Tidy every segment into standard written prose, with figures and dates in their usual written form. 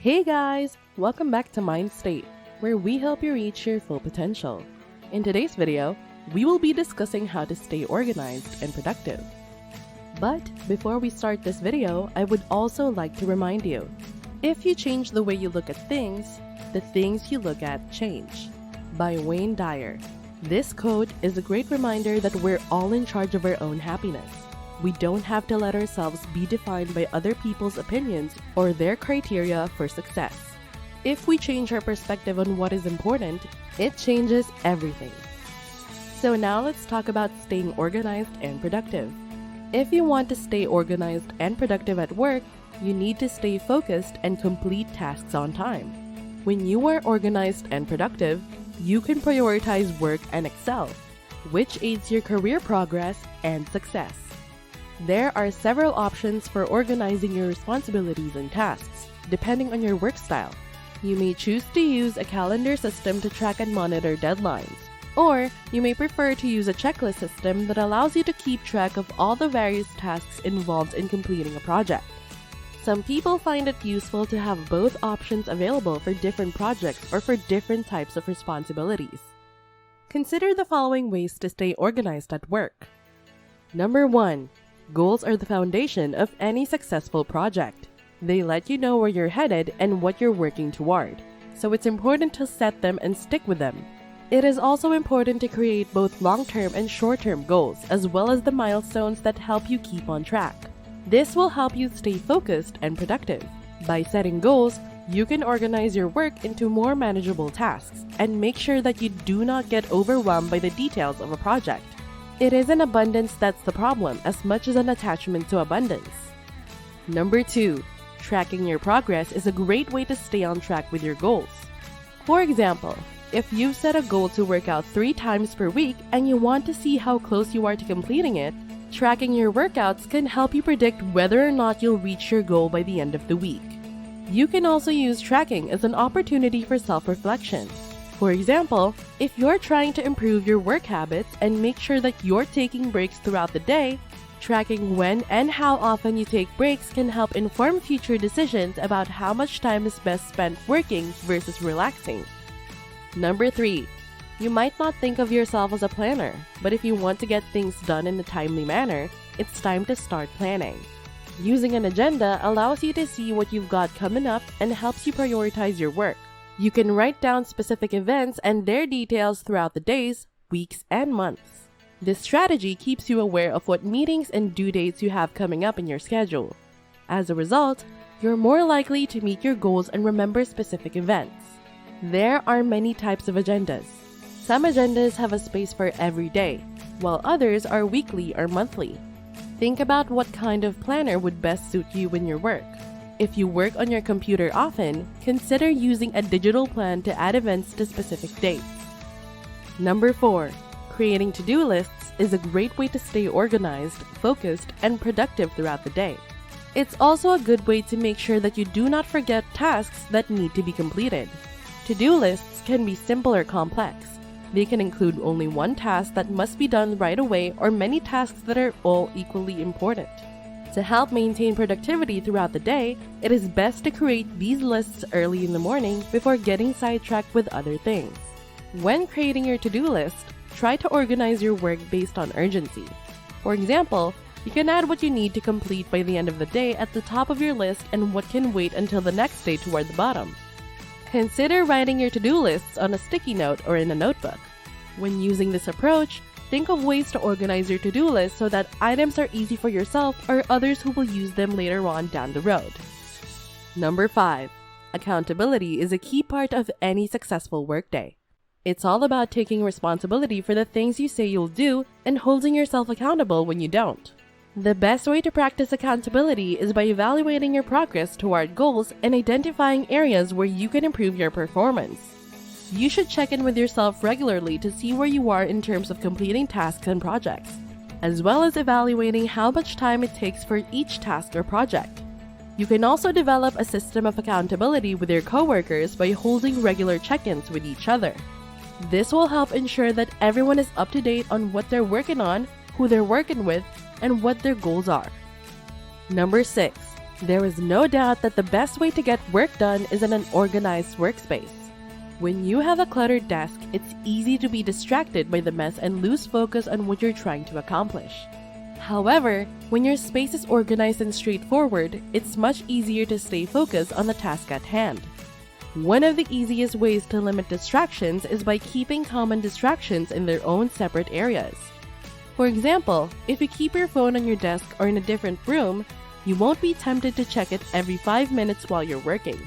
Hey guys! Welcome back to Mind State, where we help you reach your full potential. In today's video, we will be discussing how to stay organized and productive. But before we start this video, I would also like to remind you, if you change the way you look at things, the things you look at change. By Wayne Dyer. This quote is a great reminder that we're all in charge of our own happiness. We don't have to let ourselves be defined by other people's opinions or their criteria for success. If we change our perspective on what is important, it changes everything. So now let's talk about staying organized and productive. If you want to stay organized and productive at work, you need to stay focused and complete tasks on time. When you are organized and productive, you can prioritize work and excel, which aids your career progress and success. There are several options for organizing your responsibilities and tasks, depending on your work style. You may choose to use a calendar system to track and monitor deadlines, or you may prefer to use a checklist system that allows you to keep track of all the various tasks involved in completing a project. Some people find it useful to have both options available for different projects or for different types of responsibilities. Consider the following ways to stay organized at work. Number 1. Goals are the foundation of any successful project. They let you know where you're headed and what you're working toward, so it's important to set them and stick with them. It is also important to create both long-term and short-term goals, as well as the milestones that help you keep on track. This will help you stay focused and productive. By setting goals, you can organize your work into more manageable tasks and make sure that you do not get overwhelmed by the details of a project. It isn't abundance that's the problem as much as an attachment to abundance. Number 2. Tracking your progress is a great way to stay on track with your goals. For example, if you've set a goal to work out 3 times per week and you want to see how close you are to completing it, tracking your workouts can help you predict whether or not you'll reach your goal by the end of the week. You can also use tracking as an opportunity for self-reflection. For example, if you're trying to improve your work habits and make sure that you're taking breaks throughout the day, tracking when and how often you take breaks can help inform future decisions about how much time is best spent working versus relaxing. Number 3. You might not think of yourself as a planner, but if you want to get things done in a timely manner, it's time to start planning. Using an agenda allows you to see what you've got coming up and helps you prioritize your work. You can write down specific events and their details throughout the days, weeks, and months. This strategy keeps you aware of what meetings and due dates you have coming up in your schedule. As a result, you're more likely to meet your goals and remember specific events. There are many types of agendas. Some agendas have a space for every day, while others are weekly or monthly. Think about what kind of planner would best suit you in your work. If you work on your computer often, consider using a digital plan to add events to specific dates. Number 4. Creating to-do lists is a great way to stay organized, focused, and productive throughout the day. It's also a good way to make sure that you do not forget tasks that need to be completed. To-do lists can be simple or complex. They can include only one task that must be done right away or many tasks that are all equally important. To help maintain productivity throughout the day, it is best to create these lists early in the morning before getting sidetracked with other things. When creating your to-do list, try to organize your work based on urgency. For example, you can add what you need to complete by the end of the day at the top of your list and what can wait until the next day toward the bottom. Consider writing your to-do lists on a sticky note or in a notebook. When using this approach, think of ways to organize your to-do list so that items are easy for yourself or others who will use them later on down the road. Number 5. Accountability is a key part of any successful workday. It's all about taking responsibility for the things you say you'll do and holding yourself accountable when you don't. The best way to practice accountability is by evaluating your progress toward goals and identifying areas where you can improve your performance. You should check in with yourself regularly to see where you are in terms of completing tasks and projects, as well as evaluating how much time it takes for each task or project. You can also develop a system of accountability with your coworkers by holding regular check-ins with each other. This will help ensure that everyone is up to date on what they're working on, who they're working with, and what their goals are. Number 6. There is no doubt that the best way to get work done is in an organized workspace. When you have a cluttered desk, it's easy to be distracted by the mess and lose focus on what you're trying to accomplish. However, when your space is organized and straightforward, it's much easier to stay focused on the task at hand. One of the easiest ways to limit distractions is by keeping common distractions in their own separate areas. For example, if you keep your phone on your desk or in a different room, you won't be tempted to check it every 5 minutes while you're working.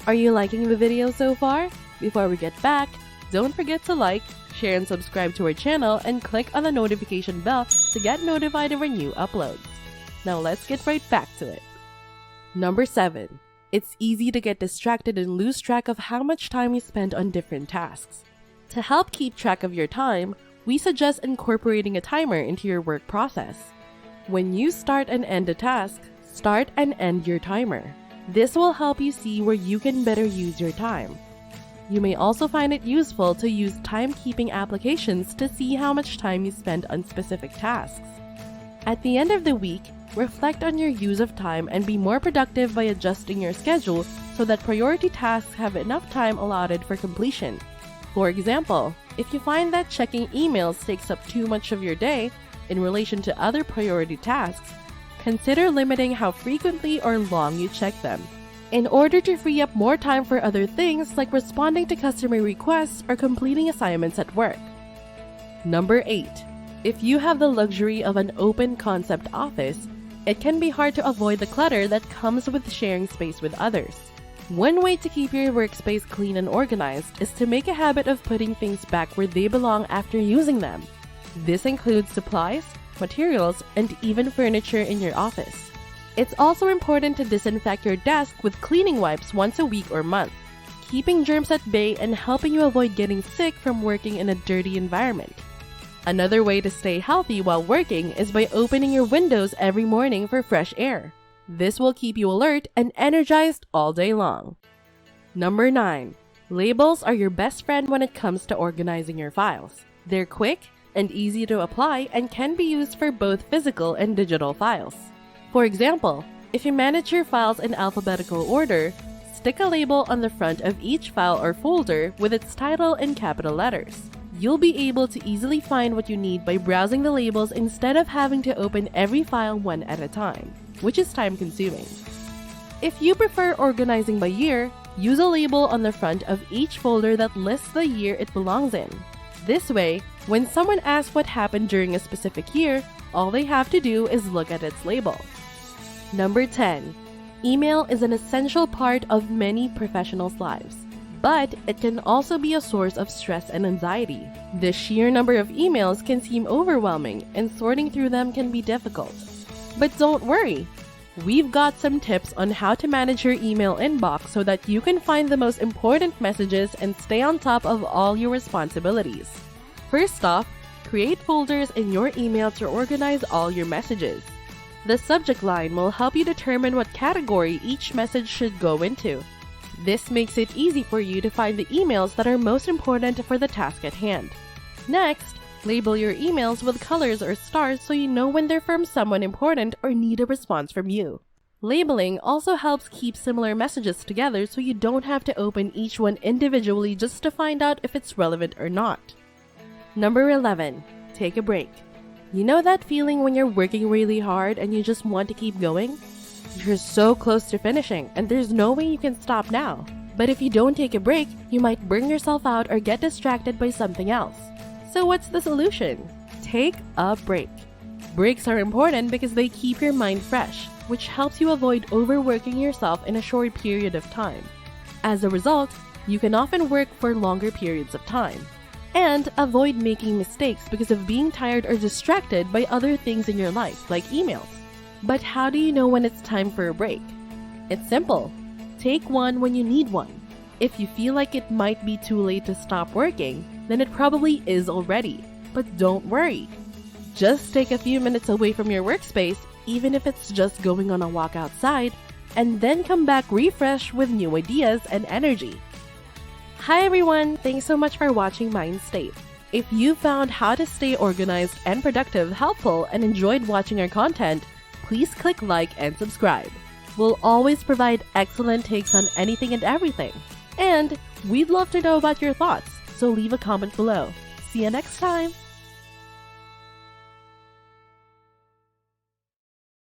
Are you liking the video so far? Before we get back, don't forget to like, share and subscribe to our channel and click on the notification bell to get notified of our new uploads. Now let's get right back to it. Number 7. It's easy to get distracted and lose track of how much time you spend on different tasks. To help keep track of your time, we suggest incorporating a timer into your work process. When you start and end a task, start and end your timer. This will help you see where you can better use your time. You may also find it useful to use timekeeping applications to see how much time you spend on specific tasks. At the end of the week, reflect on your use of time and be more productive by adjusting your schedule so that priority tasks have enough time allotted for completion. For example, if you find that checking emails takes up too much of your day in relation to other priority tasks, consider limiting how frequently or long you check them, in order to free up more time for other things like responding to customer requests or completing assignments at work. Number 8. If you have the luxury of an open concept office, it can be hard to avoid the clutter that comes with sharing space with others. One way to keep your workspace clean and organized is to make a habit of putting things back where they belong after using them. This includes supplies, materials, and even furniture in your office. It's also important to disinfect your desk with cleaning wipes once a week or month, keeping germs at bay and helping you avoid getting sick from working in a dirty environment. Another way to stay healthy while working is by opening your windows every morning for fresh air. This will keep you alert and energized all day long. Number 9. Labels are your best friend when it comes to organizing your files. They're quick and easy to apply and can be used for both physical and digital files. For example, if you manage your files in alphabetical order, stick a label on the front of each file or folder with its title in capital letters. You'll be able to easily find what you need by browsing the labels instead of having to open every file one at a time, which is time-consuming. If you prefer organizing by year, use a label on the front of each folder that lists the year it belongs in. This way, when someone asks what happened during a specific year, all they have to do is look at its label. Number 10. Email is an essential part of many professionals' lives, but it can also be a source of stress and anxiety. The sheer number of emails can seem overwhelming, and sorting through them can be difficult. But don't worry! We've got some tips on how to manage your email inbox so that you can find the most important messages and stay on top of all your responsibilities. First off, create folders in your email to organize all your messages. The subject line will help you determine what category each message should go into. This makes it easy for you to find the emails that are most important for the task at hand. Next, label your emails with colors or stars so you know when they're from someone important or need a response from you. Labeling also helps keep similar messages together so you don't have to open each one individually just to find out if it's relevant or not. Number 11. Take a break. You know that feeling when you're working really hard and you just want to keep going? You're so close to finishing and there's no way you can stop now. But if you don't take a break, you might burn yourself out or get distracted by something else. So what's the solution? Take a break. Breaks are important because they keep your mind fresh, which helps you avoid overworking yourself in a short period of time. As a result, you can often work for longer periods of time and avoid making mistakes because of being tired or distracted by other things in your life, like emails. But how do you know when it's time for a break? It's simple. Take one when you need one. If you feel like it might be too late to stop working, then it probably is already. But don't worry. Just take a few minutes away from your workspace, even if it's just going on a walk outside, and then come back refreshed with new ideas and energy. Hi everyone! Thanks so much for watching Mind State. If you found how to stay organized and productive helpful and enjoyed watching our content, please click like and subscribe. We'll always provide excellent takes on anything and everything. And we'd love to know about your thoughts, so leave a comment below. See you next time!